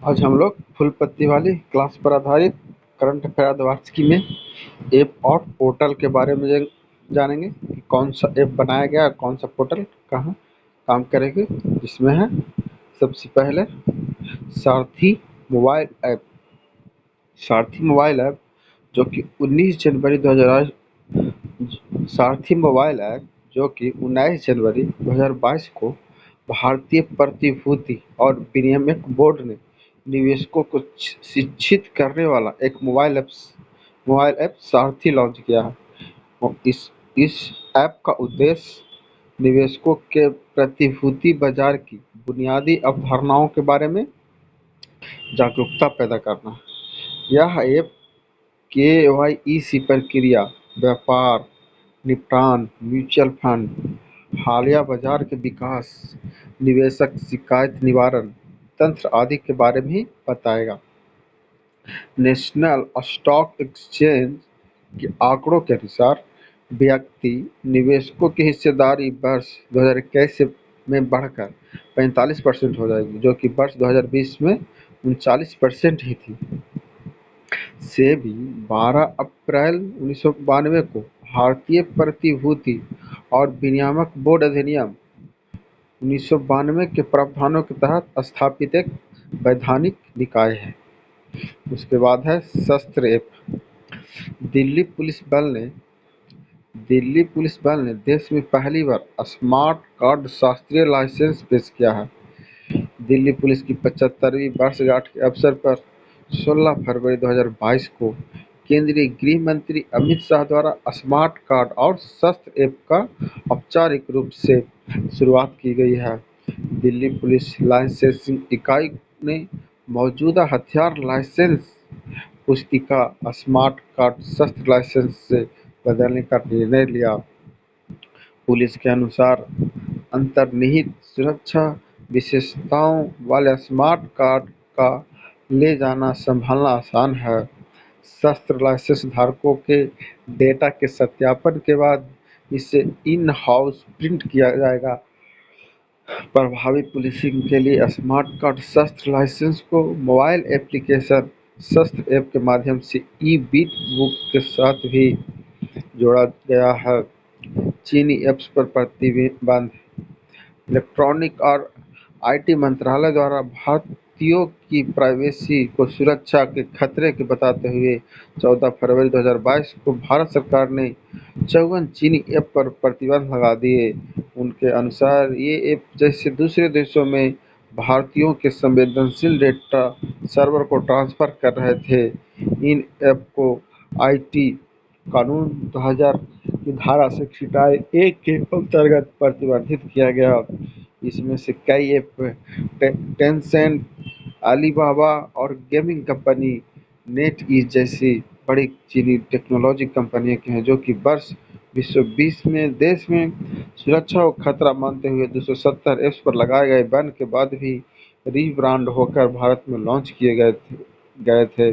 आज हम लोग फुल पत्ती वाली क्लास पर आधारित करंट अफेयर वार्षिकी में ऐप और पोर्टल के बारे में जानेंगे कि कौन सा ऐप बनाया गया और कौन सा पोर्टल कहाँ काम करेगी। जिसमें है सबसे पहले सारथी मोबाइल ऐप। सारथी मोबाइल ऐप जो कि 19 जनवरी 2000 सारथी मोबाइल ऐप जो कि 19 जनवरी 2022 को भारतीय प्रतिभूति और विनियामक बोर्ड ने निवेशकों को शिक्षित करने वाला एक मोबाइल ऐप सारथी लॉन्च किया है। और इस ऐप का उद्देश्य निवेशकों के प्रतिभूति बाजार की बुनियादी अवधारणाओं के बारे में जागरूकता पैदा करना है। यह ऐप केवाईसी प्रक्रिया, व्यापार, निपटान, म्यूचुअल फंड, हालिया बाजार के विकास, निवेशक शिकायत निवारण तंत्र आदि के बारे में ही बताएगा। नेशनल स्टॉक एक्सचेंज के आंकड़ों के अनुसार व्यक्ति निवेशकों की हिस्सेदारी वर्ष 2021 में बढ़कर 45% हो जाएगी, जो कि वर्ष 2020 में 39% ही थी। सेबी 12 अप्रैल 1992 को भारतीय प्रतिभूति और विनियामक बोर्ड अधिनियम 1992 के प्रावधानों के तहत स्थापित एक वैधानिक निकाय है। उसके बाद है शस्त्र ऐप। दिल्ली पुलिस बल ने देश में पहली बार स्मार्ट कार्ड शास्त्रीय लाइसेंस पेश किया है। दिल्ली पुलिस की 75वीं वर्षगांठ के अवसर पर 16 फरवरी 2022 को केंद्रीय गृह मंत्री अमित शाह द्वारा स्मार्ट कार्ड और शस्त्र ऐप का औपचारिक रूप से शुरुआत की गई है। दिल्ली पुलिस लाइसेंसिंग इकाई ने मौजूदा हथियार लाइसेंस पुस्तिका स्मार्ट कार्ड शस्त्र लाइसेंस से बदलने का निर्णय लिया। पुलिस के अनुसार अंतर्निहित सुरक्षा विशेषताओं वाले स्मार्ट कार्ड का ले जाना संभालना आसान है। शस्त्र लाइसेंस धारकों के डेटा के सत्यापन के बाद इसे इन हाउस प्रिंट किया जाएगा। प्रभावी पुलिसिंग के लिए स्मार्ट कार्ड शस्त्र लाइसेंस को मोबाइल एप्लीकेशन शस्त्र ऐप के माध्यम से ई-बीट बुक के साथ भी जोड़ा गया है। चीनी ऐप्स पर प्रतिबंध। इलेक्ट्रॉनिक और आईटी मंत्रालय द्वारा भारतीयों की प्राइवेसी को सुरक्षा के खतरे के बताते हुए 14 फरवरी 2022 को भारत सरकार ने 54 चीनी ऐप पर प्रतिबंध लगा दिए। उनके अनुसार ये ऐप जैसे दूसरे देशों में भारतीयों के संवेदनशील डेटा सर्वर को ट्रांसफर कर रहे थे। इन ऐप को आईटी कानून 2000 की धारा 1 के अंतर्गत प्रतिबंधित किया गया। इसमें से कई ऐप टेंसेंट, अलीबाबा और गेमिंग कंपनी नेटईज जैसी बड़ी चीनी टेक्नोलॉजी कंपनियों के हैं, जो कि वर्ष 2020 में देश में सुरक्षा को खतरा मानते हुए 270 ऐप्स पर लगाए गए बैन के बाद भी रीब्रांड होकर भारत में लॉन्च किए गए थे।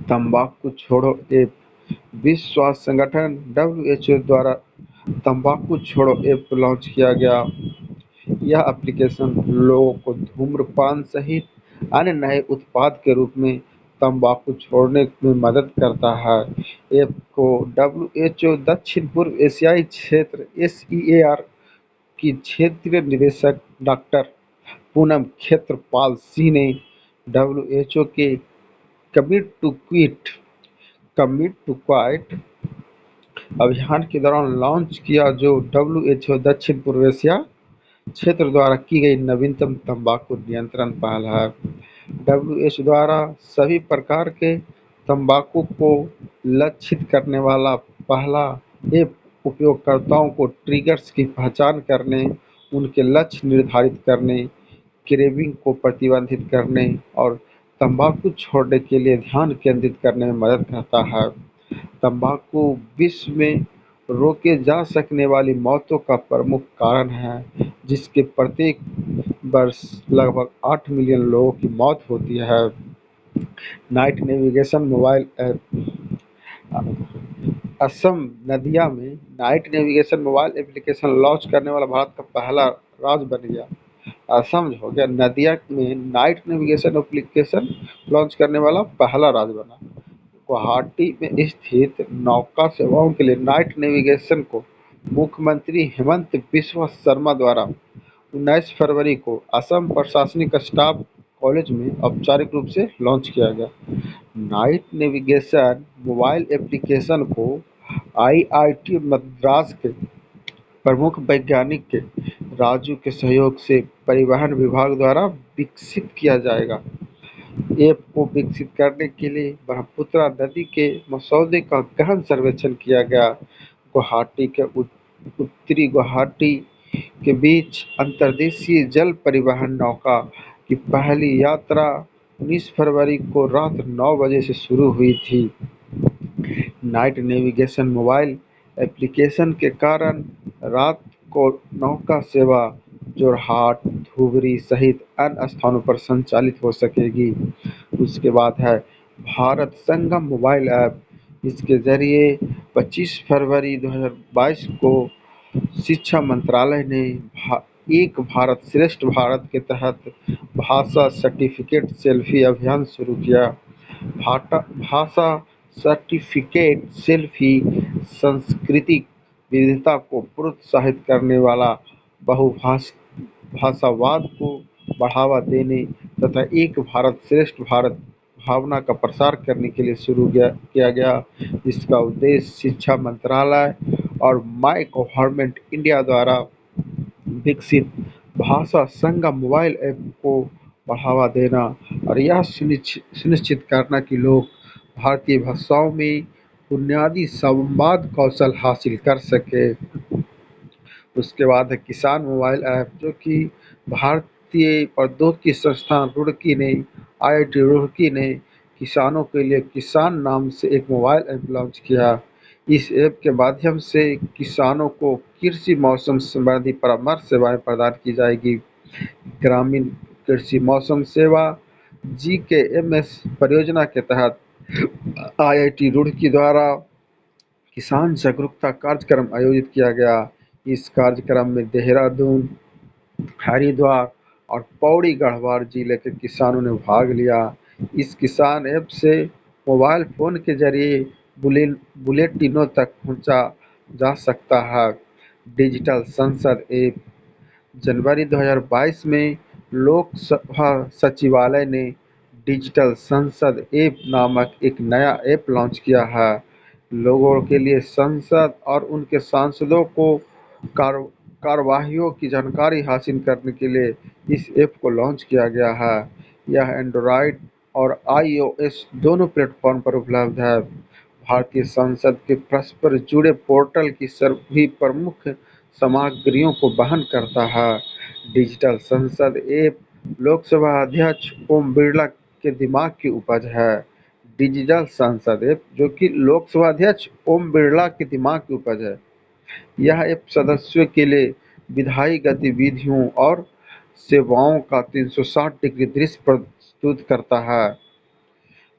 तंबाकू छोड़ो ऐप। विश्व स्वास्थ्य संगठन (WHO) द्वारा तंबाकू छोड़ो ऐप लॉन्च किया गया। यह एप्लीकेशन लोगों को धूम्रपान सहित अन्य नए उत्पाद के रूप में तंबाकू छोड़ने में मदद करता है। ऐप को WHO दक्षिण पूर्व एशियाई क्षेत्र (SEAR) की क्षेत्रीय निदेशक डॉक्टर पूनम खेत्रपाल सिंह ने WHO के कमिट टू क्वाइट अभियान के दौरान लॉन्च किया, जो WHO दक्षिण पूर्व एशिया क्षेत्र द्वारा की गई नवीनतम तंबाकू नियंत्रण पहल है। WHO द्वारा सभी प्रकार के तंबाकू को लक्षित करने वाला पहला ऐप उपयोगकर्ताओं को ट्रिगर्स की पहचान करने, उनके लक्ष्य निर्धारित करने, क्रेविंग को प्रतिबंधित करने और तंबाकू छोड़ने के लिए ध्यान केंद्रित करने में मदद करता है। तंबाकू विश्व में रोके जा सकने वाली मौतों का प्रमुख कारण है, जिसके प्रत्येक वर्ष लगभग 8 मिलियन लोगों की मौत होती है। Night navigation mobile app. Assam नदिया में night navigation mobile application launch करने वाला भारत का पहला राज्य बन गया। असम जो हो गया नदिया में नाइट नेविगेशन एप्लीकेशन लॉन्च करने वाला पहला राज्य बना। गुवाहाटी में स्थित नौका सेवाओं के लिए नाइट नेविगेशन को मुख्यमंत्री हेमंत बिस्वा शर्मा द्वारा 19 फरवरी को असम प्रशासनिक स्टाफ कॉलेज में औपचारिक रूप से लॉन्च किया गया। नाइट नेविगेशन मोबाइल एप्लीकेशन को आईआईटी मद्रास के प्रमुख वैज्ञानिक के राजू के सहयोग से परिवहन विभाग द्वारा विकसित किया जाएगा। ऐप को विकसित करने के लिए ब्रह्मपुत्र नदी के मसौदे का गहन सर्वेक्षण किया गया। गुवाहाटी के उत्तरी गुवाहाटी के बीच अंतर्देशीय जल परिवहन नौका की पहली यात्रा 19 फरवरी को रात 9 बजे से शुरू हुई थी। नाइट नेविगेशन मोबाइल एप्लीकेशन के कारण रात को नौका सेवा जोरहाट, धुबरी सहित अन्य स्थानों पर संचालित हो सकेगी। उसके बाद है भारत संगम मोबाइल ऐप। इसके जरिए 25 फरवरी 2022 को शिक्षा मंत्रालय ने एक भारत श्रेष्ठ भारत के तहत भाषा सर्टिफिकेट सेल्फी अभियान शुरू किया। भाषा सर्टिफिकेट सेल्फी सांस्कृतिक विविधता को प्रोत्साहित करने वाला बहुभाषावाद को बढ़ावा देने तथा एक भारत श्रेष्ठ भारत भावना का प्रसार करने के लिए शुरू किया गया। इसका उद्देश्य शिक्षा मंत्रालय और माय गवर्नमेंट इंडिया द्वारा विकसित भाषा संगम मोबाइल ऐप को बढ़ावा देना और यह सुनिश्चित करना कि लोग भारतीय भाषाओं में बुनियादी संवाद कौशल हासिल कर सके। उसके बाद है किसान मोबाइल ऐप, जो कि भारतीय प्रौद्योगिकी संस्थान रुड़की ने आईआईटी रुड़की ने किसानों के लिए किसान नाम से एक मोबाइल ऐप लॉन्च किया। इस ऐप के माध्यम से किसानों को कृषि मौसम संबंधी परामर्श सेवाएं प्रदान की जाएगी। ग्रामीण कृषि मौसम सेवा जीकेएमएस परियोजना के तहत आईआईटी रुड़की द्वारा किसान जागरूकता कार्यक्रम आयोजित किया गया। इस कार्यक्रम में देहरादून, हरिद्वार और पौड़ी गढ़वाल जिले के किसानों ने भाग लिया। इस किसान ऐप से मोबाइल फोन के जरिए बुलेटिनों तक पहुंचा जा सकता है। डिजिटल संसद ऐप। जनवरी 2022 में लोकसभा सचिवालय ने डिजिटल संसद ऐप नामक एक नया ऐप लॉन्च किया है। लोगों के लिए संसद और उनके सांसदों को कार्यवाहियों की जानकारी हासिल करने के लिए इस ऐप को लॉन्च किया गया है। यह एंड्रॉयड और आईओएस दोनों प्लेटफॉर्म पर उपलब्ध है। भारतीय संसद के परस्पर जुड़े पोर्टल की सभी प्रमुख सामग्रियों को वहन करता है। डिजिटल संसद ऐप लोकसभा अध्यक्ष ओम बिरला के दिमाग की उपज है। डिजिटल संसद ऐप, जो कि लोकसभा अध्यक्ष ओम बिरला के दिमाग की उपज है। यह ऐप सदस्यों के लिए विधायी गतिविधियों और सेवाओं का 360 डिग्री दृश्य प्रस्तुत करता है।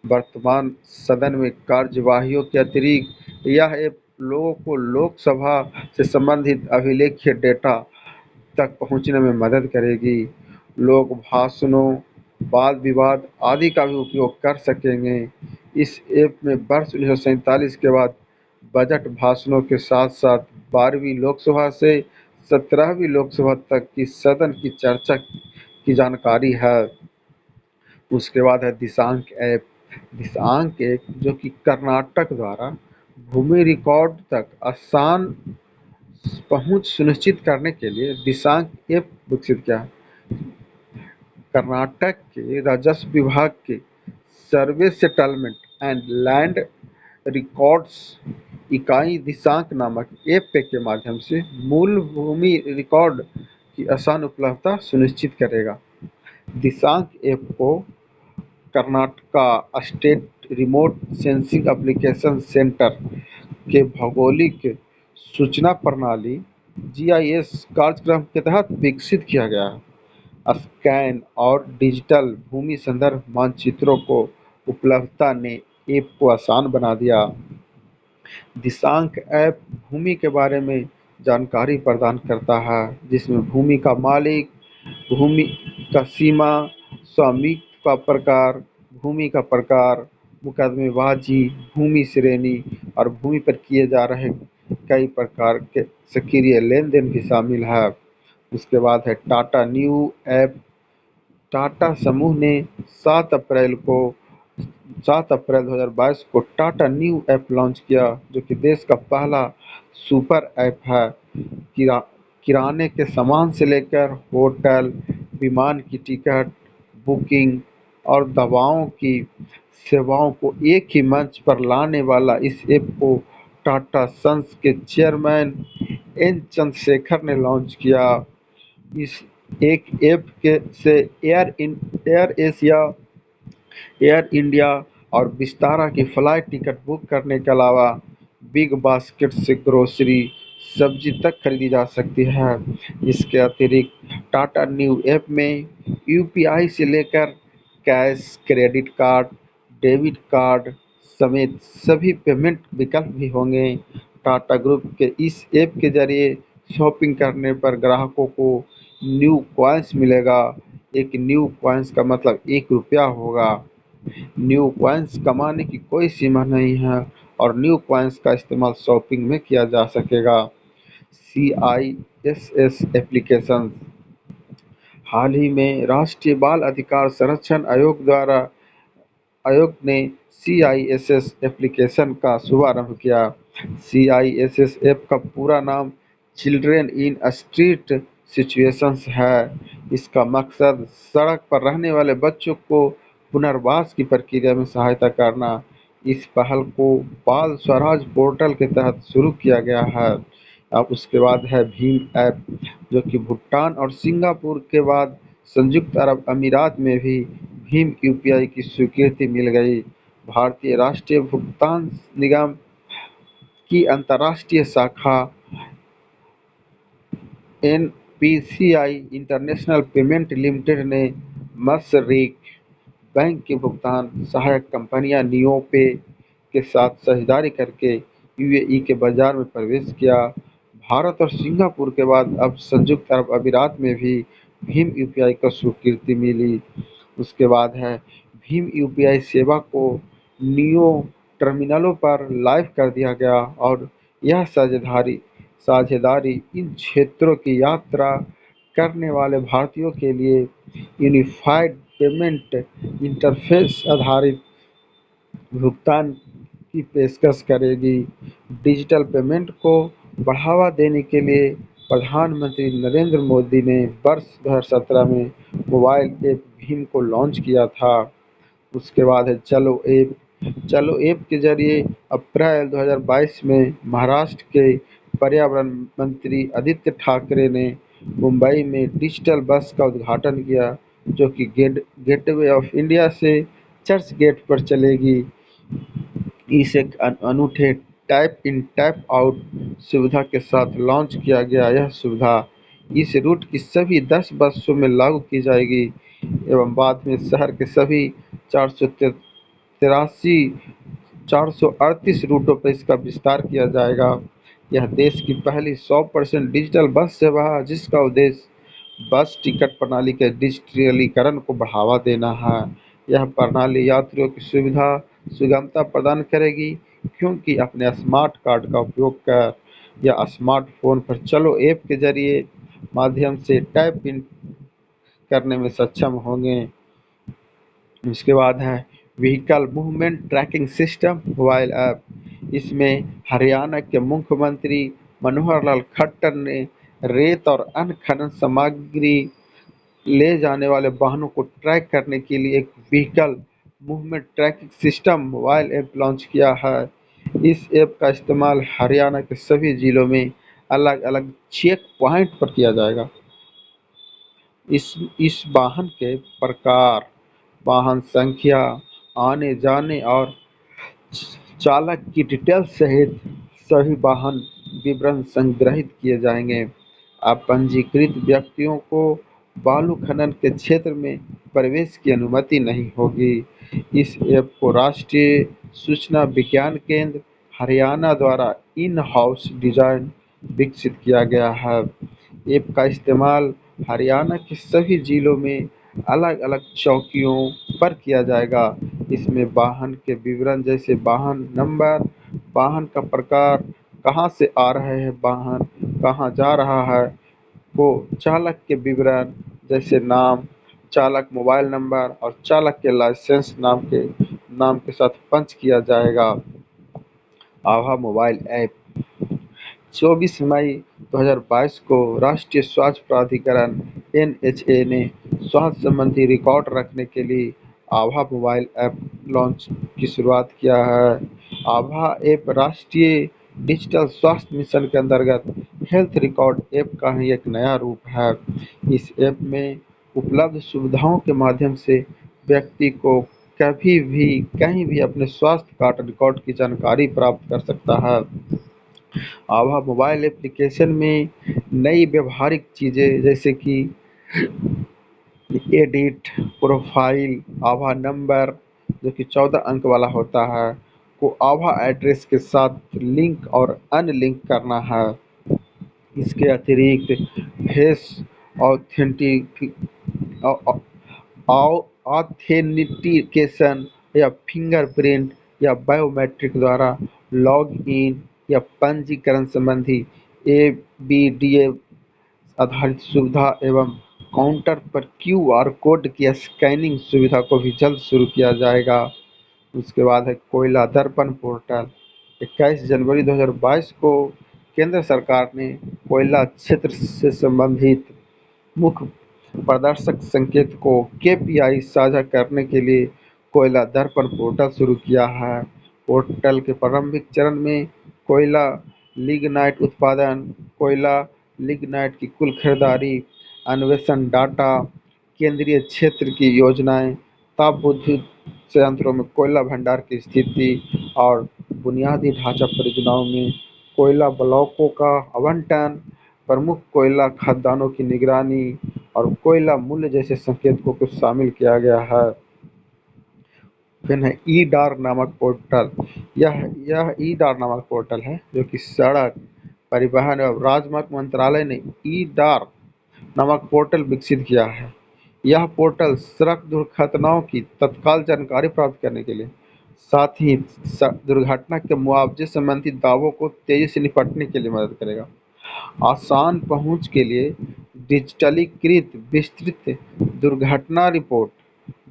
वर्तमान सदन में कार्यवाहियों के अतिरिक्त यह ऐप लोगों को लोकसभा से संबंधित अभिलेख्य डेटा तक पहुंचने में मदद करेगी। लोग भाषणों, वाद विवाद आदि का भी उपयोग कर सकेंगे। इस ऐप में वर्ष 1947 के बाद बजट भाषणों के साथ साथ 12वीं लोकसभा से 17वीं लोकसभा तक की सदन की चर्चा की जानकारी है। उसके बाद है दिशांक ऐप। दिशांक ऐप, जो कि कर्नाटक द्वारा भूमि रिकॉर्ड तक आसान पहुंच सुनिश्चित करने के लिए दिशांक ऐप विकसित किया। कर्नाटक के राजस्व विभाग के सर्वे सेटलमेंट एंड लैंड रिकॉर्ड्स इकाई दिशांक नामक ऐप के माध्यम से मूल भूमि रिकॉर्ड की आसान उपलब्धता सुनिश्चित करेगा। दिशांक ऐप को Karnataka state remote sensing application centre के भौगोलिक सूचना प्रणाली जीआईएस कार्यक्रम के तहत विकसित किया गया है। स्कैन और डिजिटल भूमि संदर्भ मानचित्रों को उपलब्धता ने ऐप को आसान बना दिया। दिशांक ऐप भूमि के बारे में जानकारी प्रदान करता है, जिसमें भूमि का मालिक, भूमि का सीमा, स्वामित्व का प्रकार, भूमि का प्रकार, मुकदमेबाजी, भूमि श्रेणी और भूमि पर किए जा रहे कई प्रकार के सक्रिय लेन-देन भी शामिल है। उसके बाद है टाटा न्यू ऐप। टाटा समूह ने 7 अप्रैल को 7 अप्रैल 2022 को टाटा न्यू ऐप लॉन्च किया, जो कि देश का पहला सुपर ऐप है। किरा किराने के सामान से लेकर होटल, विमान की टिकट बुकिंग और दवाओं की सेवाओं को एक ही मंच पर लाने वाला इस ऐप को टाटा सन्स के चेयरमैन एन चंद्रशेखर ने लॉन्च किया। इस एक ऐप के से एयर एशिया, एयर इंडिया और विस्तारा की फ्लाइट टिकट बुक करने के अलावा बिग बास्केट से ग्रोसरी, सब्जी तक खरीदी जा सकती है। इसके अतिरिक्त टाटा न्यू ऐप में यूपीआई से लेकर cash, credit card, debit card समेत सभी पेमेंट विकल्प भी होंगे। टाटा ग्रुप के इस ऐप के जरिए शॉपिंग करने पर ग्राहकों को न्यू कॉइन्स मिलेगा। एक न्यू कॉइन्स का मतलब ₹1 होगा। न्यू कॉइन्स कमाने की कोई सीमा नहीं है और न्यू कॉइन्स का इस्तेमाल शॉपिंग में किया जा सकेगा। सीआईएसएस एप्लीकेशन। हाल ही में राष्ट्रीय बाल अधिकार संरक्षण आयोग ने सीआईएसएस एप्लीकेशन का शुभारंभ किया। सीआईएसएस ऐप का पूरा नाम चिल्ड्रेन इन स्ट्रीट सिचुएशंस है। इसका मकसद सड़क पर रहने वाले बच्चों को पुनर्वास की प्रक्रिया में सहायता करना। इस पहल को बाल स्वराज पोर्टल के तहत शुरू किया गया है। अब उसके बाद है भीम ऐप, जो कि भूटान और सिंगापुर के बाद संयुक्त अरब अमीरात में भी भीम यूपीआई की स्वीकृति मिल गई। भारतीय राष्ट्रीय भुगतान निगम की अंतर्राष्ट्रीय शाखा एनपीसीआई इंटरनेशनल पेमेंट लिमिटेड ने मशरिक बैंक की भुगतान सहायक कंपनियां नियोपे के साथ साझेदारी करके यूएई के बाजार में प्रवेश किया। भारत और सिंगापुर के बाद अब संयुक्त अरब अमीरात में भी भीम यूपीआई को स्वीकृति मिली। उसके बाद है भीम यूपीआई सेवा को नियो टर्मिनलों पर लाइव कर दिया गया और यह साझेदारी इन क्षेत्रों की यात्रा करने वाले भारतीयों के लिए यूनिफाइड पेमेंट इंटरफेस आधारित भुगतान की पेशकश करेगी। डिजिटल पेमेंट को बढ़ावा देने के लिए प्रधानमंत्री नरेंद्र मोदी ने वर्ष 2017 में मोबाइल ऐप भीम को लॉन्च किया था। उसके बाद है चलो ऐप। चलो ऐप के जरिए अप्रैल 2022 में महाराष्ट्र के पर्यावरण मंत्री आदित्य ठाकरे ने मुंबई में डिजिटल बस का उद्घाटन किया, जो कि गेटवे ऑफ इंडिया से चर्च गेट पर चलेगी। इस एक अनूठे टैप इन टैप आउट सुविधा के साथ लॉन्च किया गया। यह सुविधा इस रूट की सभी 10 बसों में लागू की जाएगी एवं बाद में शहर के सभी 438 रूटों पर इसका विस्तार किया जाएगा। यह देश की पहली 100% डिजिटल बस सेवा है, जिसका उद्देश्य बस टिकट प्रणाली के डिजिटलीकरण को बढ़ावा देना है। यह प्रणाली यात्रियों की सुगमता प्रदान करेगी, क्योंकि अपने स्मार्ट कार्ड का उपयोग कर या स्मार्टफोन पर चलो ऐप के जरिए माध्यम से टैप इन करने में सक्षम होंगे। इसके बाद है vehicle movement tracking system mobile app. इसमें हरियाणा के मुख्यमंत्री मनोहर लाल खट्टर ने रेत और अन्य खनन सामग्री ले जाने वाले वाहनों को ट्रैक करने के लिए एक vehicle movement tracking system mobile app launch किया है। इस ऐप का इस्तेमाल हरियाणा के सभी जिलों में अलग-अलग चेक पॉइंट पर किया जाएगा। इस वाहन के प्रकार, वाहन संख्या, आने-जाने और चालक की डिटेल सहित सभी वाहन विवरण संग्रहित किए जाएंगे। अपंजीकृत व्यक्तियों को बालू खनन के क्षेत्र में प्रवेश की अनुमति नहीं होगी। इस ऐप को राष्ट्रीय सूचना विज्ञान केंद्र हरियाणा द्वारा इन हाउस डिजाइन विकसित किया गया है। ऐप का इस्तेमाल हरियाणा के सभी जिलों में अलग-अलग चौकियों पर किया जाएगा। इसमें वाहन के विवरण जैसे वाहन नंबर, वाहन का प्रकार, कहाँ से आ रहे हैं वाहन, कहाँ जा रहा है, को चालक के विवरण जैसे नाम, चालक मोबाइल नंबर और चालक के लाइसेंस नाम के साथ पंच किया जाएगा। आभा मोबाइल ऐप 24 मई 2022 को राष्ट्रीय स्वास्थ्य प्राधिकरण (एनएचए) ने स्वास्थ्य संबंधी रिकॉर्ड रखने के लिए आभा मोबाइल ऐप लॉन्च की शुरुआत किया है। आभा ऐप राष्ट्रीय डिजिटल स्वास्थ्य मिशन के अंतर्गत हेल्थ रिकॉर्ड ऐप का ही एक नया रूप है। इस ऐप में उपलब्ध सुविधाओं के माध्यम से व्यक्ति को कभी भी कहीं भी अपने स्वास्थ्य कार्ड रिकॉर्ड की जानकारी प्राप्त कर सकता है। आभा मोबाइल एप्लीकेशन में नई व्यवहारिक चीज़ें जैसे कि एडिट प्रोफाइल, आभा नंबर जो कि 14 अंक वाला होता है, को आभा एड्रेस के साथ लिंक और अनलिंक करना है। इसके अतिरिक्त फेस ऑथेंटिफि ऑथेंटिकेशन या फिंगरप्रिंट या बायोमेट्रिक द्वारा लॉग इन या पंजीकरण संबंधी एबीडीए आधारित सुविधा एवं काउंटर पर क्यूआर कोड की स्कैनिंग सुविधा को भी जल्द शुरू किया जाएगा। उसके बाद है कोयला दर्पण पोर्टल। 21 जनवरी 2022 को केंद्र सरकार ने कोयला क्षेत्र से संबंधित मुख्य प्रदर्शक संकेत को केपीआई साझा करने के लिए कोयला दर्पण पोर्टल शुरू किया है। पोर्टल के प्रारंभिक चरण में कोयला लिग्नाइट उत्पादन, कोयला लिग्नाइट की कुल खरीदारी, अन्वेषण डाटा, केंद्रीय क्षेत्र की योजनाएं, ताप विद्युत संयंत्रों में कोयला भंडार की स्थिति और बुनियादी ढांचा परियोजनाओं में कोयला ब्लॉकों का आवंटन, प्रमुख कोयला खदानों की निगरानी और कोयला मूल्य जैसे संकेतकों को शामिल किया गया है। फिर है ई डार नामक पोर्टल। यह ई डार नामक पोर्टल है जो कि सड़क परिवहन एवं राजमार्ग मंत्रालय ने ई डार नामक पोर्टल विकसित किया है। यह पोर्टल सड़क दुर्घटनाओं की तत्काल जानकारी प्राप्त करने के लिए साथ ही दुर्घटना के मुआवजे संबंधी दावों को तेजी से निपटने के लिए मदद करेगा। आसान पहुंच के लिए डिजिटलीकृत विस्तृत दुर्घटना रिपोर्ट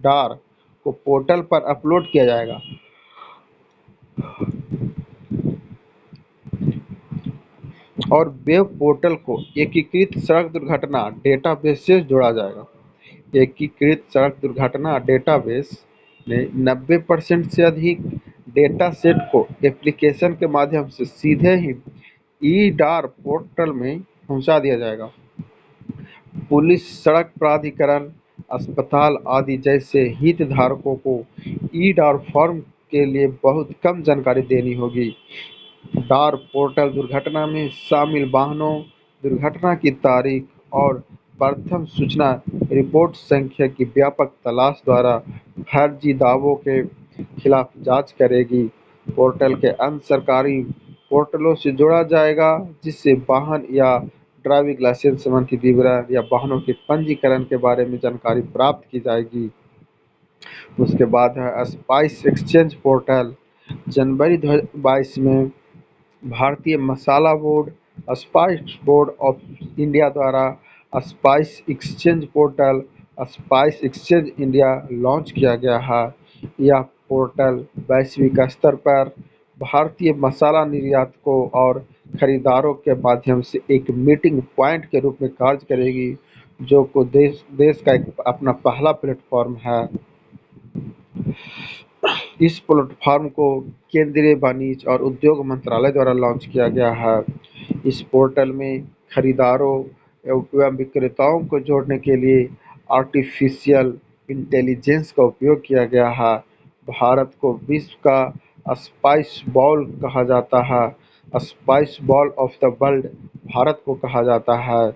डार को पोर्टल पर अपलोड किया जाएगा और वेब पोर्टल को एकीकृत सड़क दुर्घटना डेटाबेस से जोड़ा जाएगा। एकीकृत सड़क दुर्घटना डेटाबेस में 90% से अधिक डेटा सेट को एप्लीकेशन के माध्यम से सीधे ही ई डार पोर्टल में पहुंचा दिया जाएगा। पुलिस, सड़क प्राधिकरण, अस्पताल आदि जैसे हितधारकों को ई डार फॉर्म के लिए बहुत कम जानकारी देनी होगी। डार पोर्टल दुर्घटना में शामिल वाहनों, दुर्घटना की तारीख और प्रथम सूचना रिपोर्ट संख्या की व्यापक तलाश द्वारा फर्जी दावों के खिलाफ जांच करेगी। पोर्टल के अन्य सरकारी पोर्टलों से जोड़ा जाएगा जिससे वाहन या ड्राइविंग लाइसेंस संबंधी विवरण या वाहनों के पंजीकरण के बारे में जानकारी प्राप्त की जाएगी। उसके बाद है स्पाइस एक्सचेंज पोर्टल। जनवरी 2022 में भारतीय मसाला board, spice board of India द्वारा spice exchange portal spice exchange India launch किया गया है। यह पोर्टल वैश्विक स्तर पर भारतीय मसाला निर्यातकों और खरीदारों के माध्यम से एक मीटिंग पॉइंट के रूप में कार्य करेगी, जो को देश का एक अपना पहला प्लेटफॉर्म है। इस प्लेटफॉर्म को केंद्रीय वाणिज्य और उद्योग मंत्रालय द्वारा लॉन्च किया गया है। इस पोर्टल में खरीदारों एवं विक्रेताओं को जोड़ने के लिए आर्टिफिशियल इंटेलिजेंस का उपयोग किया गया है। भारत को विश्व का स्पाइस बॉल कहा जाता है। Spice ball of the world Bharat को कहा जाता है।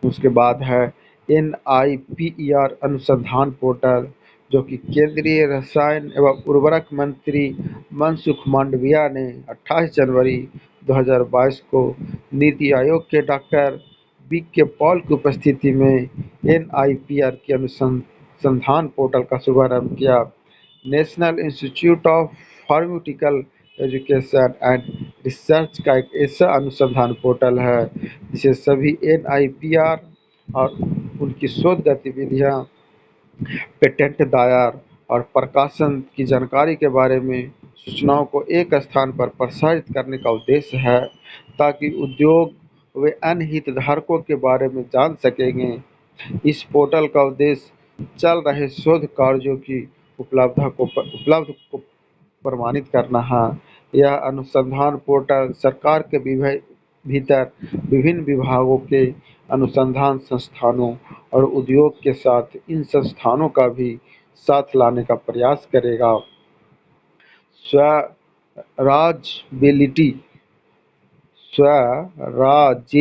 उसके बाद है NIPER अनुसंधान पोर्टल, जो कि केंद्रीय रसायन एवं उर्वरक मंत्री मनसुख मांडविया ने 28 जनवरी 2022 को नीति आयोग के डॉक्टर के पॉल की उपस्थिति में एनआईपीआर के अनुसंधान पोर्टल का शुभारंभ किया। National institute of pharmaceutical education and research का एक ऐसा अनुसंधान पोर्टल है जिसे सभी एनआईपीआर और उनकी शोध गतिविधियां, पेटेंट दायर और प्रकाशन की जानकारी के बारे में सूचनाओं को एक स्थान पर प्रसारित करने का उद्देश्य है, ताकि उद्योग वे अन्य हितधारकों के बारे में जान सकेंगे। इस पोर्टल का उद्देश्य चल रहे शोध कार्यों की उपलब्ध को प्रमाणित करना है। यह अनुसंधान पोर्टल सरकार के भीतर विभिन्न विभागों के अनुसंधान संस्थानों और उद्योग के साथ इन संस्थानों का भी साथ लाने का प्रयास करेगा। स्वराज्यबिलिटी स्वराजेबिलिटी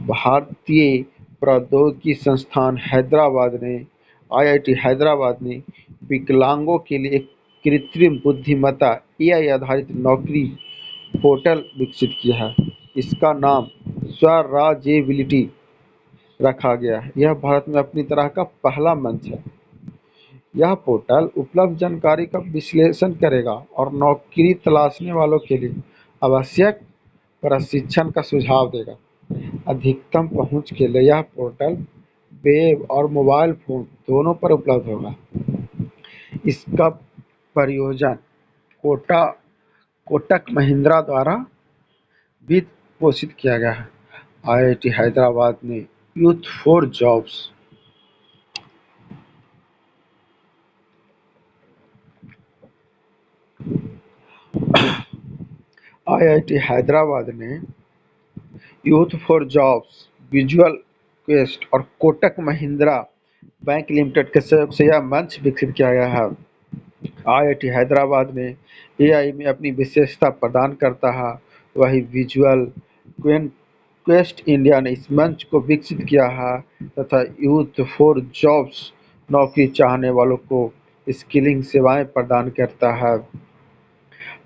भारतीय प्रौद्योगिकी संस्थान हैदराबाद ने आईआईटी हैदराबाद ने विकलांगों के लिए एक कृत्रिम बुद्धिमत्ता एआई आधारित नौकरी पोर्टल विकसित किया है। इसका नाम स्वराजेबिलिटी रखा गया है। यह भारत में अपनी तरह का पहला मंच है। यह पोर्टल उपलब्ध जानकारी का विश्लेषण करेगा और नौकरी तलाशने वालों के लिए आवश्यक प्रशिक्षण का सुझाव देगा। अधिकतम पहुंच के लिए यह पोर्टल वेब और मोबाइल फोन दोनों पर उपलब्ध होगा। इसका परियोजन कोटा कोटक महिंद्रा द्वारा वित्त पोषित किया गया है। आईआईटी हैदराबाद ने youth for jobs IIT Hyderabad ने youth for jobs, visual quest और कोटक महिंद्रा बैंक लिमिटेड के सहयोग से यह मंच विकसित किया गया है। आईआईटी हैदराबाद ने एआई में अपनी विशेषता प्रदान करता है, वही विजुअल क्वेस्ट इंडिया ने इस मंच को विकसित किया है तथा यूथ फॉर जॉब्स नौकरी चाहने वालों को स्किलिंग सेवाएं प्रदान करता है।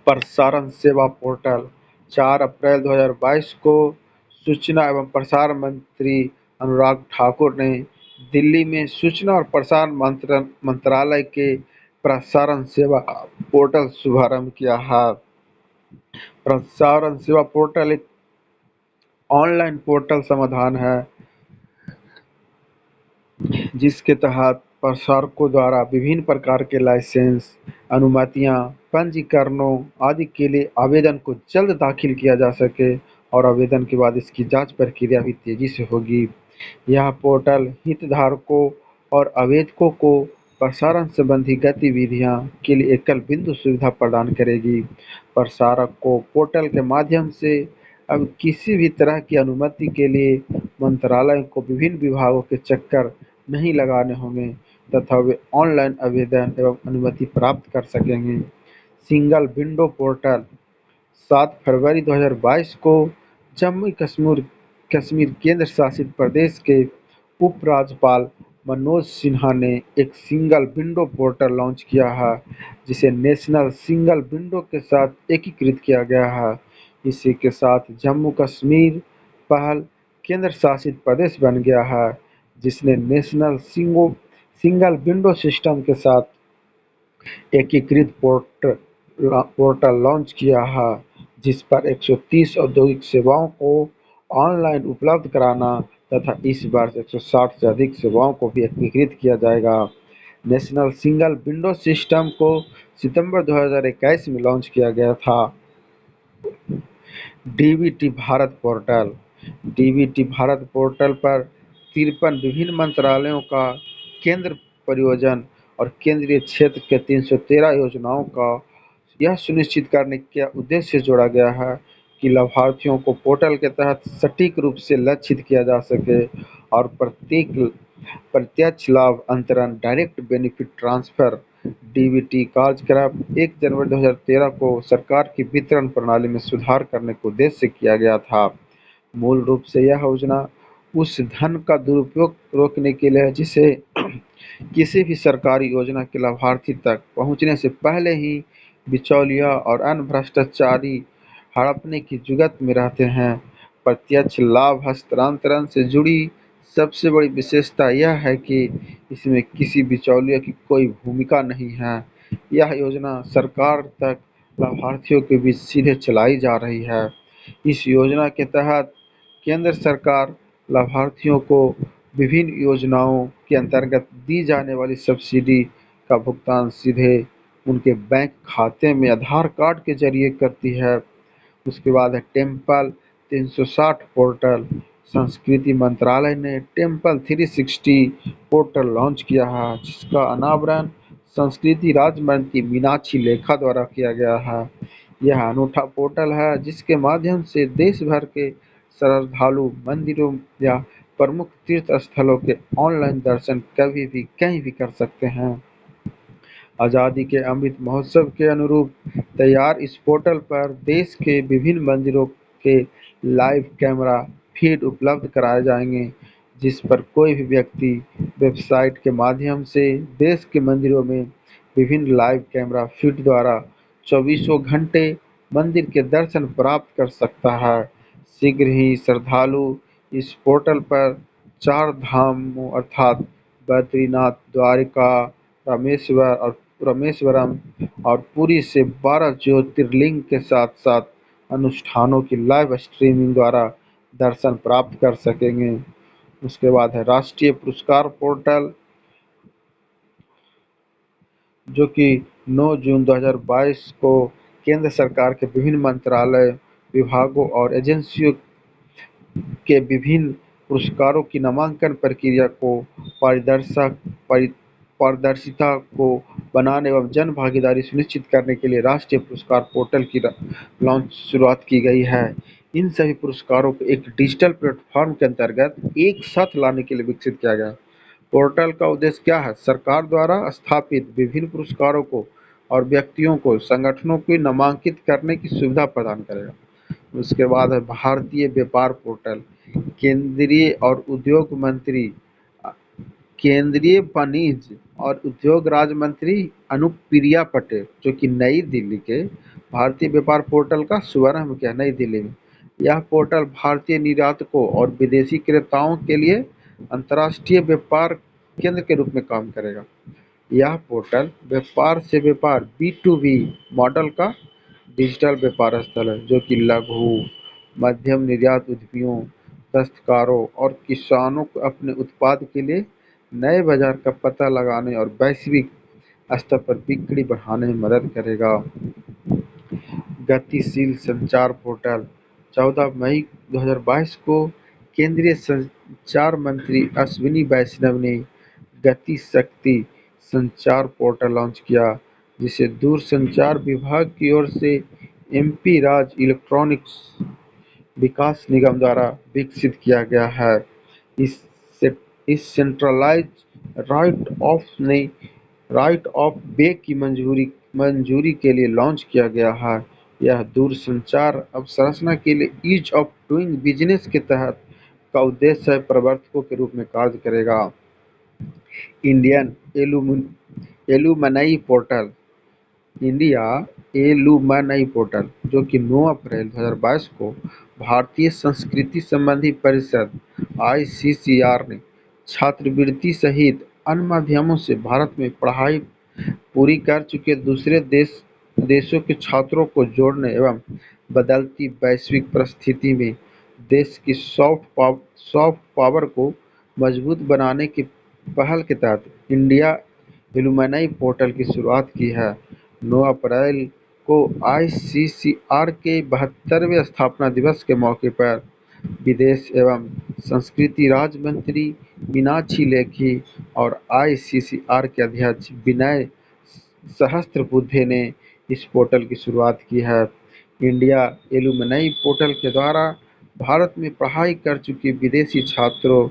प्रसारण सेवा पोर्टल 4 अप्रैल 2022 को सूचना एवं प्रसारण मंत्री अनुराग ठाकुर ने दिल्ली में सूचना और प्रसारण मंत्रालय के प्रसारण सेवा पोर्टल शुभारंभ किया है। प्रसारण सेवा पोर्टल एक ऑनलाइन पोर्टल समाधान है जिसके तहत प्रसारकों द्वारा विभिन्न प्रकार के लाइसेंस, अनुमतियां, पंजीकरणों आदि के लिए आवेदन को जल्द दाखिल किया जा सके और आवेदन के बाद इसकी जांच प्रक्रिया भी तेजी से होगी। यह पोर्टल हितधारकों और आवेदकों को प्रसारण संबंधी गतिविधियां के लिए एकल बिंदु सुविधा प्रदान करेगी। प्रसारक को पोर्टल के माध्यम से अब किसी भी तरह की अनुमति के लिए मंत्रालय को विभिन्न विभागों के चक्कर नहीं लगाने होंगे तथा वे ऑनलाइन आवेदन एवं अनुमति प्राप्त कर सकेंगे। सिंगल विंडो पोर्टल 7 फरवरी 2022 को जम्मू कश्मीर केंद्र शासित प्रदेश के उपराज्यपाल मनोज सिन्हा ने एक सिंगल विंडो पोर्टल लॉन्च किया है, जिसे नेशनल सिंगल विंडो के साथ एकीकृत किया गया है। इसी के साथ जम्मू कश्मीर पहल केंद्र शासित प्रदेश बन गया है, जिसने नेशनल सिंगल विंडो सिस्टम के साथ एकीकृत पोर्टल लॉन्च किया है, जिस पर 130 औद्योगिक सेवाओं को ऑनलाइन उपलब्ध कराना तथा इस वर्ष 160 से अधिक सेवाओं को भी एकीकृत किया जाएगा। नेशनल सिंगल विंडो सिस्टम को सितंबर 2021 में लॉन्च किया गया था। DBT Bharat portal DBT Bharat portal पर 53 विभिन्न मंत्रालयों का केंद्र परियोजन और केंद्रीय क्षेत्र के 313 योजनाओं का यह सुनिश्चित करने के उद्देश्य से जोड़ा गया है कि लाभार्थियों को पोर्टल के तहत सटीक रूप से लक्षित किया जा सके और प्रत्यक्ष लाभ अंतरण डायरेक्ट बेनिफिट ट्रांसफर डीबीटी कार्यक्रम 1 जनवरी 2013 को सरकार की वितरण प्रणाली में सुधार करने के उद्देश्य से किया गया था। मूल रूप से यह योजना उस धन का दुरुपयोग रोकने के लिए है जिसे किसी भी सरकारी योजना के लाभार्थी तक पहुंचने से पहले ही बिचौलिया और अन्य भ्रष्टाचारी हड़पने की जुगत में रहते हैं। प्रत्यक्ष लाभ हस्तांतरण से जुड़ी सबसे बड़ी विशेषता यह है कि इसमें किसी बिचौलिए की कोई भूमिका नहीं है। यह योजना सरकार तक लाभार्थियों के बीच सीधे चलाई जा रही है। इस योजना के तहत केंद्र सरकार लाभार्थियों को विभिन्न योजनाओं के अंतर्गत दी जाने वाली सब्सिडी का भुगतान सीधे उनके बैंक खाते में आधार कार्ड के जरिए करती है। उसके बाद है टेम्पल 360 पोर्टल। संस्कृति मंत्रालय ने टेम्पल 360 पोर्टल लॉन्च किया है, जिसका अनावरण संस्कृति राज्य मंत्री मीनाक्षी लेखा द्वारा किया गया है। यह अनूठा पोर्टल है जिसके माध्यम से देश भर के श्रद्धालु मंदिरों या प्रमुख तीर्थ स्थलों के ऑनलाइन दर्शन कभी भी कहीं भी कर सकते हैं। आज़ादी के अमृत महोत्सव के अनुरूप तैयार इस पोर्टल पर देश के विभिन्न मंदिरों के लाइव कैमरा फीड उपलब्ध कराए जाएंगे, जिस पर कोई भी व्यक्ति वेबसाइट के माध्यम से देश के मंदिरों में विभिन्न लाइव कैमरा फीड द्वारा चौबीसों घंटे मंदिर के दर्शन प्राप्त कर सकता है। शीघ्र ही श्रद्धालु इस पोर्टल पर चार धामों अर्थात बद्रीनाथ, द्वारिका, रामेश्वरम और पुरी से 12 ज्योतिर्लिंग के साथ-साथ अनुष्ठानों की लाइव स्ट्रीमिंग द्वारा दर्शन प्राप्त कर सकेंगे। उसके बाद है राष्ट्रीय पुरस्कार पोर्टल, जो कि 9 जून 2022 को केंद्र सरकार के विभिन्न मंत्रालय, विभागों और एजेंसियों के विभिन्न पुरस्कारों की नामांकन प्रक्रिया को पारदर्शिता को बनाने एवं जन भागीदारी सुनिश्चित करने के लिए राष्ट्रीय पुरस्कार पोर्टल की लॉन्च शुरुआत की गई है। इन सभी पुरस्कारों को एक डिजिटल प्लेटफॉर्म के अंतर्गत एक साथ लाने के लिए विकसित किया गया। पोर्टल का उद्देश्य क्या है? सरकार द्वारा स्थापित विभिन्न पुरस्कारों को और व्यक्तियों को, संगठनों को नामांकित करने की सुविधा प्रदान करेगा। उसके बाद है भारतीय व्यापार पोर्टल। केंद्रीय और उद्योग मंत्री केंद्रीय वाणिज्य और उद्योग राज्य मंत्री अनुप्रिया पटेल, जो कि नई दिल्ली के भारतीय व्यापार पोर्टल का शुभारंभ किया नई दिल्ली में। यह पोर्टल भारतीय निर्यातकों और विदेशी क्रेताओं के लिए अंतर्राष्ट्रीय व्यापार केंद्र के रूप में काम करेगा। यह पोर्टल व्यापार से व्यापार B2B मॉडल का डिजिटल व्यापार स्थल है, जो कि लघु, मध्यम निर्यात उद्यमियों, दस्तकारों और किसानों को अपने उत्पाद के लिए नए बाजार का पता लगाने और वैश्विक स्तर पर बिक्री बढ़ाने में मदद करेगा। गतिशील संचार पोर्टल 14 मई 2022 को केंद्रीय संचार मंत्री अश्विनी वैष्णव ने गति शक्ति संचार पोर्टल लॉन्च किया, जिसे दूरसंचार विभाग की ओर से MP राज्य इलेक्ट्रॉनिक्स विकास निगम द्वारा विकसित किया गया है। इस सेंट्रलाइज्ड राइट ऑफ वे की मंजूरी के लिए लॉन्च किया गया है। यह दूरसंचार अवसंरचना के लिए ईज ऑफ डूइंग बिजनेस के तहत का उद्देश्य है प्रवर्तकों के रूप में कार्य करेगा। Indian alumni portal India alumni portal, जो कि 9 अप्रैल 2022 को भारतीय संस्कृति संबंधी परिषद ICCR ने छात्रवृत्ति सहित अन्य माध्यमों से भारत में पढ़ाई पूरी कर चुके दूसरे देशों के छात्रों को जोड़ने एवं बदलती वैश्विक परिस्थिति में देश की सॉफ्ट पावर को मजबूत बनाने की पहल के तहत इंडिया एलुमनाई पोर्टल की शुरुआत की है। 9 अप्रैल को ICCR के 72वें स्थापना दिवस के मौके पर विदेश एवं संस्कृति राज्य मंत्री मीनाक्षी लेखी और ICCR के अध्यक्ष विनय सहस्त्रबुद्धे ने इस पोर्टल की शुरुआत की है। इंडिया एलुमनाई पोर्टल के द्वारा भारत में पढ़ाई कर चुके विदेशी छात्रों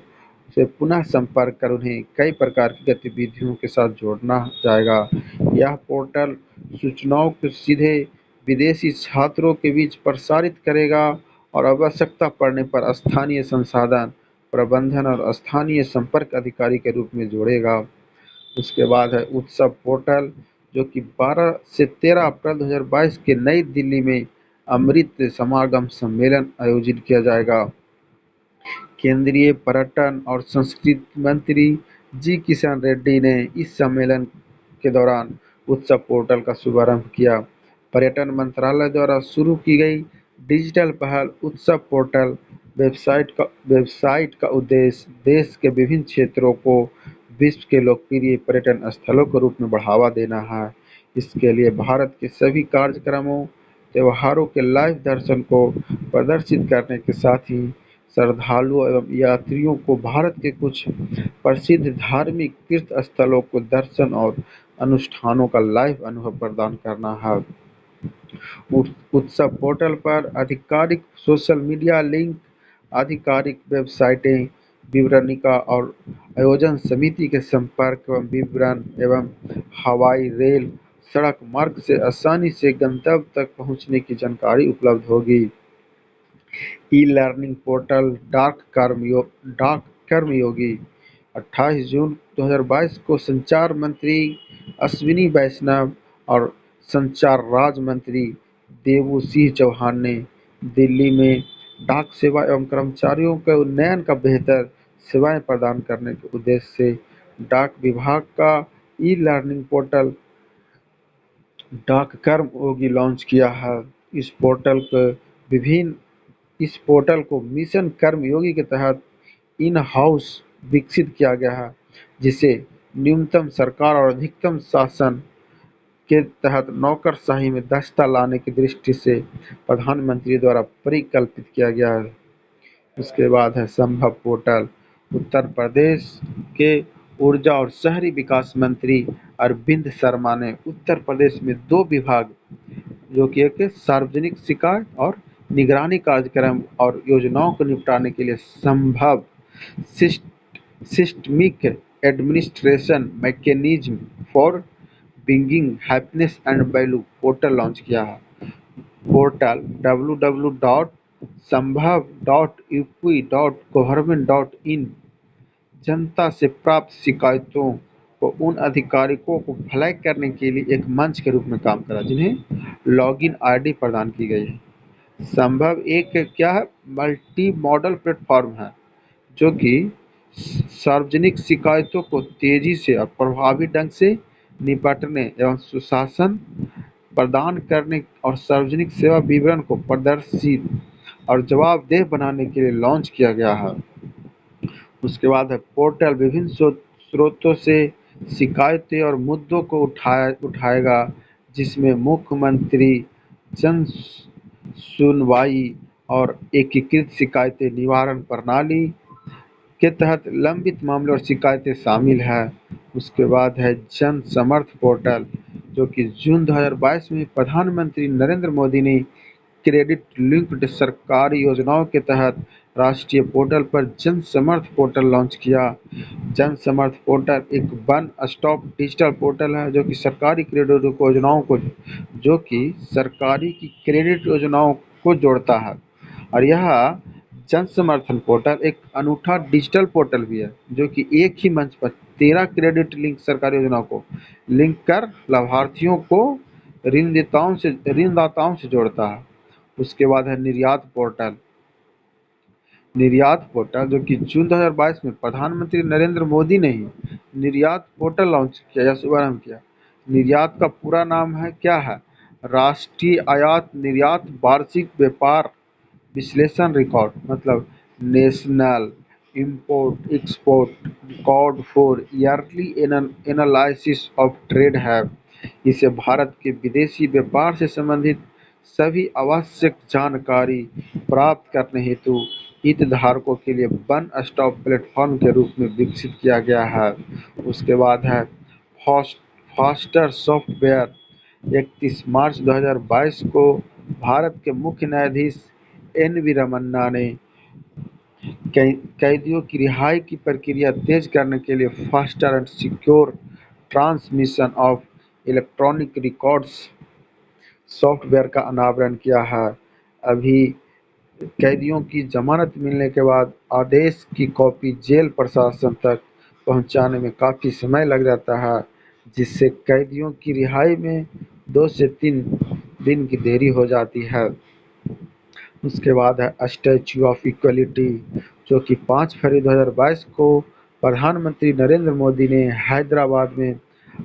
से पुनः संपर्क कर उन्हें कई प्रकार की गतिविधियों के साथ जोड़ना जाएगा। यह पोर्टल सूचनाओं को सीधे विदेशी छात्रों के बीच प्रसारित करेगा और आवश्यकता पड़ने पर स्थानीय संसाधन प्रबंधन और स्थानीय संपर्क अधिकारी के रूप में जोड़ेगा। उसके बाद है उत्सव पोर्टल, जो कि 12 से 13 अप्रैल 2022 के नई दिल्ली में अमृत समागम सम्मेलन आयोजित किया जाएगा। केंद्रीय पर्यटन और संस्कृति मंत्री जी किशन रेड्डी ने इस सम्मेलन के दौरान उत्सव पोर्टल का शुभारंभ किया। पर्यटन मंत्रालय द्वारा शुरू की गई डिजिटल पहल उत्सव पोर्टल वेबसाइट का उद्देश्य देश के विभिन्न क्षेत्रों को विश्व के लोकप्रिय पर्यटन स्थलों के रूप में बढ़ावा देना है। इसके लिए भारत के सभी कार्यक्रमों, त्योहारों के लाइव दर्शन को प्रदर्शित करने के साथ ही श्रद्धालुओं एवं यात्रियों को भारत के कुछ प्रसिद्ध धार्मिक तीर्थ स्थलों को दर्शन और अनुष्ठानों का लाइव अनुभव प्रदान करना है। उत्सव पोर्टल पर आधिकारिक सोशल मीडिया लिंक, आधिकारिक वेबसाइटें, विवरणिका और आयोजन समिति के संपर्क विवरण एवं हवाई, रेल, सड़क मार्ग से आसानी से गंतव्य तक पहुंचने की जानकारी उपलब्ध होगी। ई-लर्निंग पोर्टल डाक कर्मयोगी 28 जून 2022 को संचार मंत्री अश्विनी वैष्णव और संचार राज्य मंत्री देवू सिंह चौहान ने दिल्ली में डाक सेवा एवं कर्मचारियों के उन्नयन का बेहतर सेवाएं प्रदान करने के उद्देश्य से डाक विभाग का ई-लर्निंग पोर्टल डाक कर्मयोगी लॉन्च किया है। विभिन्न इस पोर्टल को मिशन कर्मयोगी के तहत इन हाउस विकसित किया गया है, जिसे न्यूनतम सरकार और अधिकतम शासन के तहत नौकरशाही में दक्षता लाने की दृष्टि से प्रधानमंत्री द्वारा परिकल्पित किया गया है। उसके बाद है संभव पोर्टल। उत्तर प्रदेश के ऊर्जा और शहरी विकास मंत्री अरविंद शर्मा ने उत्तर प्रदेश में 2 विभाग, जो कि एक सार्वजनिक शिकायत और निगरानी कार्यक्रम और योजनाओं को निपटाने के लिए संभव systemic administration mechanism for bringing happiness and value portal launch किया है। पोर्टल www.sambhav.up.government.in जनता से प्राप्त शिकायतों को उन अधिकारियों को फ्लैग करने के लिए एक मंच के रूप में काम करा, जिन्हें लॉगिन आईडी प्रदान की गई है। संभव एक क्या है, मल्टी मॉडल प्लेटफॉर्म है, जो कि सार्वजनिक शिकायतों को तेजी से और प्रभावी ढंग से निपटने एवं सुशासन प्रदान करने और सार्वजनिक सेवा विवरण को पारदर्शी और जवाबदेह बनाने के लिए लॉन्च किया गया है। उसके बाद है पोर्टल विभिन्न स्रोतों से शिकायतें और मुद्दों को उठाएगा, जिसमें मुख्यमंत्री जन सुनवाई और एकीकृत शिकायतें निवारण प्रणाली के तहत लंबित मामले और शिकायतें शामिल हैं। उसके बाद है जन समर्थ पोर्टल, जो कि जून 2022 में प्रधानमंत्री नरेंद्र मोदी ने क्रेडिट लिंक्ड सरकारी योजनाओं के तहत राष्ट्रीय पोर्टल पर जन समर्थ पोर्टल लॉन्च किया। जन समर्थ पोर्टल एक वन स्टॉप डिजिटल पोर्टल है, जो कि सरकारी की क्रेडिट योजनाओं को जोड़ता है। और यह जन समर्थन पोर्टल एक अनूठा डिजिटल पोर्टल भी है, जो कि एक ही मंच पर 13 क्रेडिट लिंक सरकारी योजनाओं को लिंक कर लाभार्थियों को ऋणदाताओं से जोड़ता है। उसके बाद है निर्यात पोर्टल। निर्यात पोर्टल, जो कि जून 2022 में प्रधानमंत्री नरेंद्र मोदी ने ही निर्यात पोर्टल लॉन्च किया या शुभारंभ किया। निर्यात का पूरा नाम है क्या है, राष्ट्रीय आयात निर्यात वार्षिक व्यापार विश्लेषण रिकॉर्ड, मतलब national import export record for yearly analysis of trade है। इसे भारत के विदेशी व्यापार से संबंधित सभी आवश्यक जानकारी प्राप्त करने हेतु हितधारकों के लिए वन स्टॉप प्लेटफॉर्म के रूप में विकसित किया गया है। उसके बाद है फास्टर सॉफ्टवेयर। 31 मार्च 2022 को भारत के मुख्य न्यायाधीश एन.वी. रमन्ना ने कैदियों की रिहाई की प्रक्रिया तेज करने के लिए faster and secure transmission of electronic records software का अनावरण किया है। अभी कैदियों की जमानत मिलने के बाद आदेश की कॉपी जेल प्रशासन तक पहुंचाने में काफ़ी समय लग जाता है, जिससे कैदियों की रिहाई में 2 से 3 दिन की देरी हो जाती है। उसके बाद है स्टैच्यू ऑफ इक्वलिटी, जो कि 5 फरवरी 2022 को प्रधानमंत्री नरेंद्र मोदी ने हैदराबाद में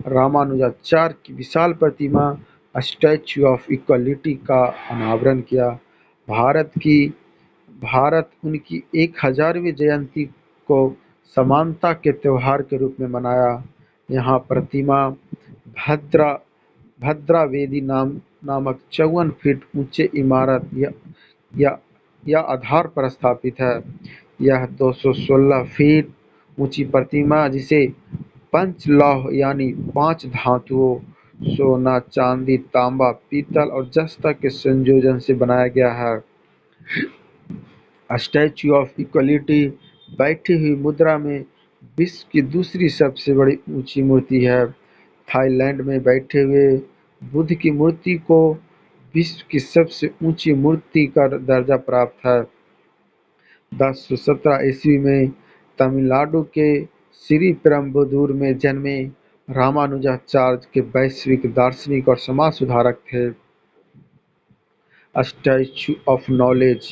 रामानुजाचार्य की विशाल प्रतिमा स्टैच्यू ऑफ इक्वलिटी का अनावरण किया। भारत की भारत उनकी 1000वीं जयंती को समानता के त्योहार के रूप में मनाया। यहाँ प्रतिमा भद्रा भद्रा वेदी नामक 54 फीट ऊंचे इमारत या या आधार पर स्थापित है। यह 216 फीट ऊंची प्रतिमा, जिसे पंचलौह यानी 5 धातुओं सोना, चांदी, तांबा, पीतल और जस्ता के संयोजन से बनाया गया है। स्टैच्यू ऑफ इक्वलिटी बैठी हुई मुद्रा में विश्व की दूसरी सबसे बड़ी ऊंची मूर्ति है। थाईलैंड में बैठे हुए बुद्ध की मूर्ति को विश्व की सबसे ऊंची मूर्ति का दर्जा प्राप्त है। 1017 ईस्वी में तमिलनाडु के श्रीपेरुम्बदूर में जन्मे रामानुजाचार्य के वैश्विक दार्शनिक और समाज सुधारक थे। स्टैच्यू ऑफ नॉलेज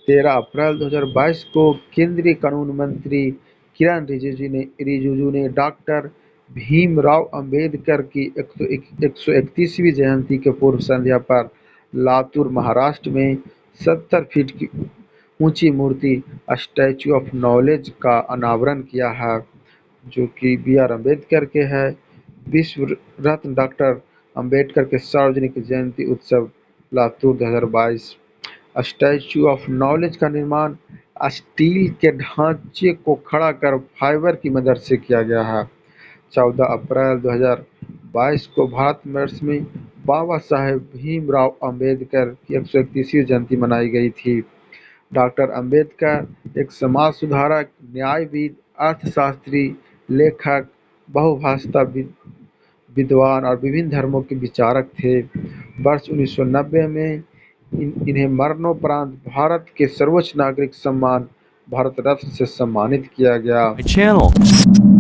13 अप्रैल 2022 को केंद्रीय कानून मंत्री किरण रिजिजू ने डॉक्टर भीमराव अंबेडकर की 131वीं जयंती के पूर्व संध्या पर लातूर, महाराष्ट्र में 70 फीट की ऊंची मूर्ति स्टैच्यू ऑफ नॉलेज का अनावरण किया है, जो कि बी.आर. अम्बेडकर के है। विश्व रत्न डॉक्टर अम्बेडकर के सार्वजनिक जयंती उत्सव लातूर 2022। स्टैच्यू ऑफ नॉलेज का निर्माण स्टील के ढांचे को खड़ा कर फाइबर की मदद से किया गया है। 14 अप्रैल 2022 को भारतवर्ष में बाबा साहेब भीमराव अम्बेडकर की 131वीं जयंती मनाई गई थी। डॉक्टर अम्बेडकर एक समाज सुधारक, न्यायविद, अर्थशास्त्री, लेखक, बहुभाषा विद्वान और विभिन्न धर्मों के विचारक थे। वर्ष 1990 में इन्हें मरणोपरांत भारत के सर्वोच्च नागरिक सम्मान भारत रत्न से सम्मानित किया गया। My channel.